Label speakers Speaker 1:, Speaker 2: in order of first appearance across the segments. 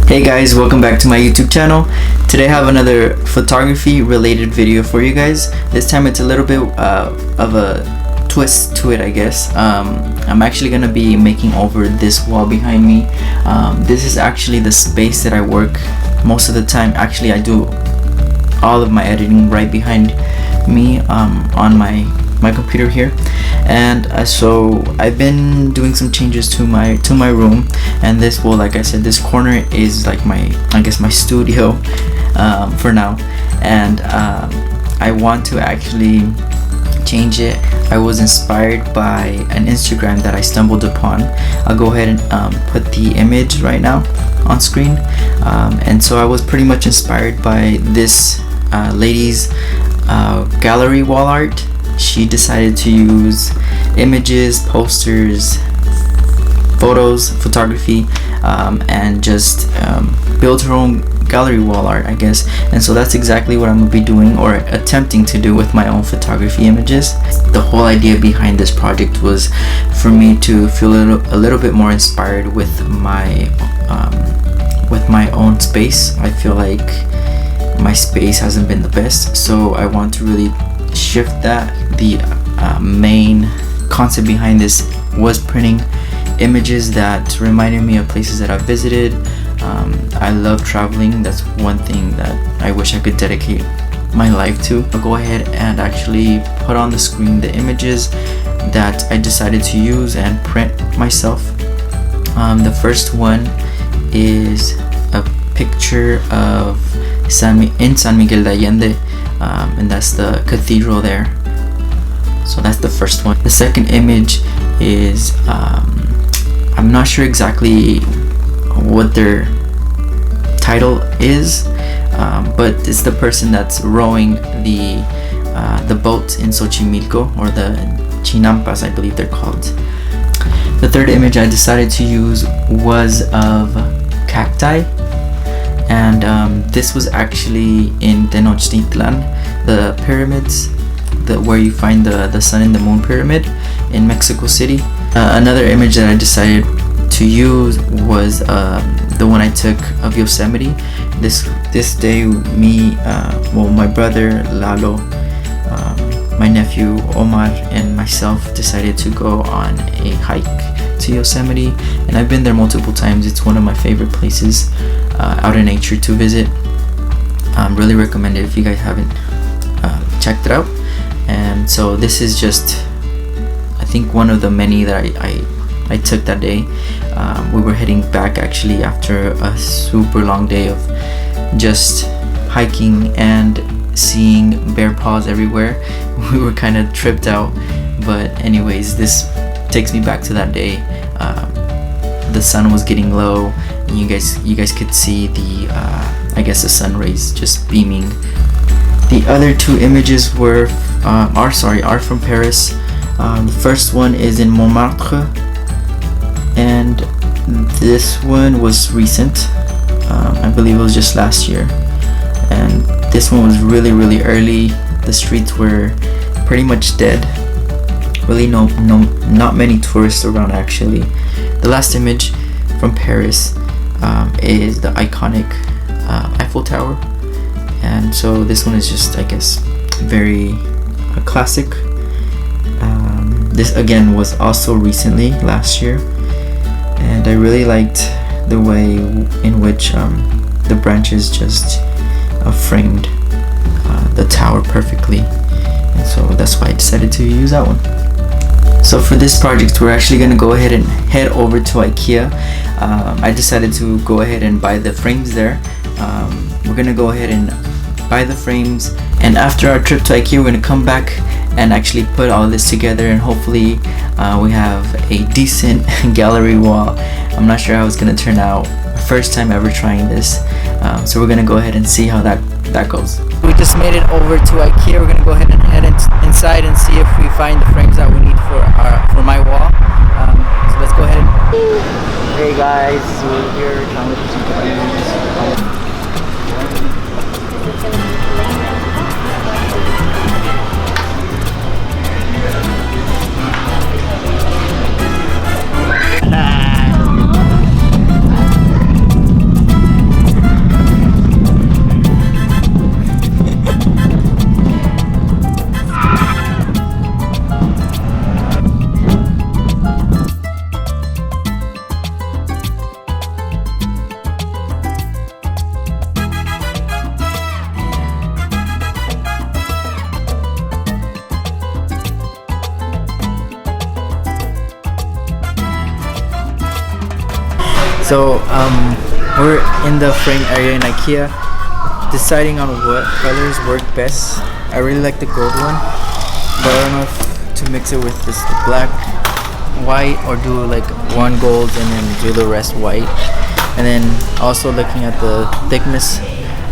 Speaker 1: Hey guys, welcome back to my YouTube channel. Today I have another photography related video for you guys. This time it's a little bit of a twist to it, I guess. I'm actually gonna be making over this wall behind me. This is actually the space that I work most of the time. Actually, I do all of my editing right behind me on my computer here. And so I've been doing some changes to my room, and this, well, like I said, this corner is like my studio for now, and I want to actually change it. I was inspired by an Instagram that I stumbled upon. I'll go ahead and put the image right now on screen, and so I was pretty much inspired by this lady's gallery wall art. She decided to use images, posters, photos, photography, and just build her own gallery wall art, I guess. And so that's exactly what I'm gonna be doing, or attempting to do, with my own photography images. The whole idea behind this project was for me to feel a little bit more inspired with my own space. I feel like my space hasn't been the best, so I want to really shift that. The main concept behind this was printing images that reminded me of places that I've visited. I love traveling. That's one thing that I wish I could dedicate my life to. I'll go ahead and actually put on the screen the images that I decided to use and print myself. The first one is a picture of San Miguel de Allende, and that's the cathedral there. So that's the first one. The second image is I'm not sure exactly what their title is, but it's the person that's rowing the boat in Xochimilco, or the chinampas, I believe they're called. The third image I decided to use was of cacti, and this was actually in Tenochtitlan, the pyramids, where you find the sun and the moon pyramid in Mexico City. Another image that I decided to use was the one I took of Yosemite. This day, me, my brother Lalo, my nephew Omar, and myself decided to go on a hike to Yosemite, and I've been there multiple times. It's one of my favorite places out in nature to visit. Really recommend it if you guys haven't checked it out. And so this is just, I think, one of the many that I took that day. We were heading back actually after a super long day of just hiking and seeing bear paws everywhere. We were kind of tripped out, but anyways, this takes me back to that day. The sun was getting low, and you guys could see the the sun rays just beaming. The other two images are from Paris. The first one is in Montmartre, and this one was recent. I believe it was just last year, and this one was really early. The streets were pretty much dead. Really not many tourists around actually. The last image from Paris is the iconic Eiffel Tower. And so this one is just, I guess, very classic. This again was also recently, last year, and I really liked the way in which the branches just framed the tower perfectly, and so that's why I decided to use that one. So for this project, we're actually going to go ahead and head over to Ikea. I decided to go ahead and buy the frames there. We're going to go ahead and buy the frames, and after our trip to Ikea, we're going to come back and actually put all this together, and hopefully we have a decent gallery wall. I'm not sure how it's going to turn out. First time ever trying this, so we're going to go ahead and see how that goes. We just made it over to Ikea. We're going to go ahead and head inside and see if we find the frames that we need for my wall. So let's go ahead. Hey guys, so we're here trying to put some frames. So we're in the frame area in Ikea, deciding on what colors work best. I really like the gold one, but I don't know if to mix it with this black, white, or do like one gold and then do the rest white. And then also looking at the thickness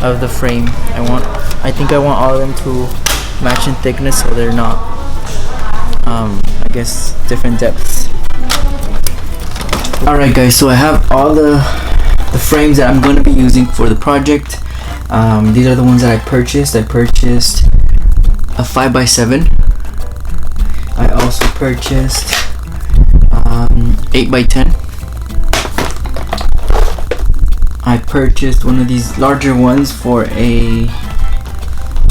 Speaker 1: of the frame, I think I want all of them to match in thickness, so they're not I guess different depths. Alright guys, so I have all the frames that I'm going to be using for the project. These are the ones that I purchased. I purchased a 5x7. I also purchased 8x10. I purchased one of these larger ones for a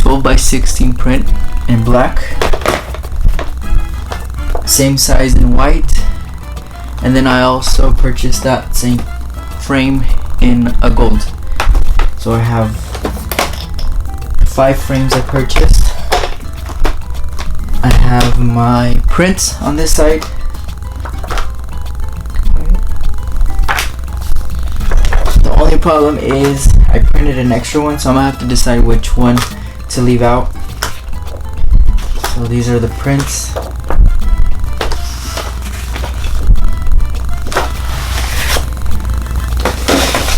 Speaker 1: 12x16 print in black, same size in white, and then I also purchased that same frame in a gold. So I have 5 frames I purchased. I have my prints on this side. The only problem is I printed an extra one, so I'm gonna have to decide which one to leave out. So these are the prints.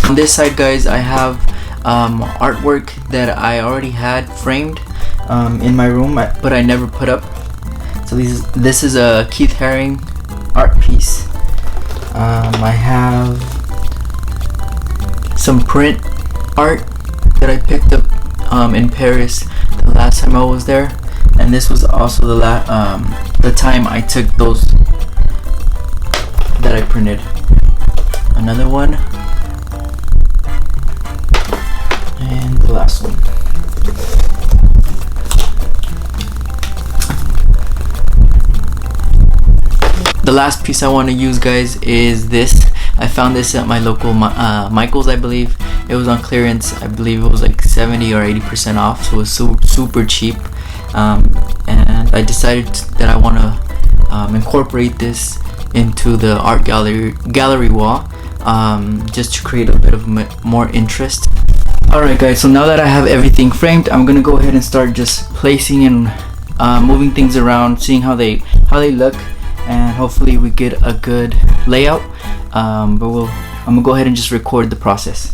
Speaker 1: On this side, guys, I have artwork that I already had framed in my room, but I never put up. So this is a Keith Haring art piece. I have some print art that I picked up in Paris the last time I was there, and this was also the time I took those that I printed. Another one, and the last one. The last piece I want to use, guys, is this. I found this at my local Michael's, I believe. It was on clearance. I believe it was like 70 or 80% off, so it was super cheap. And I decided that I want to incorporate this into the art gallery wall, just to create a bit of more interest. Alright guys, so now that I have everything framed, I'm gonna go ahead and start just placing and moving things around, seeing how they look, and hopefully we get a good layout. But I'm gonna go ahead and just record the process.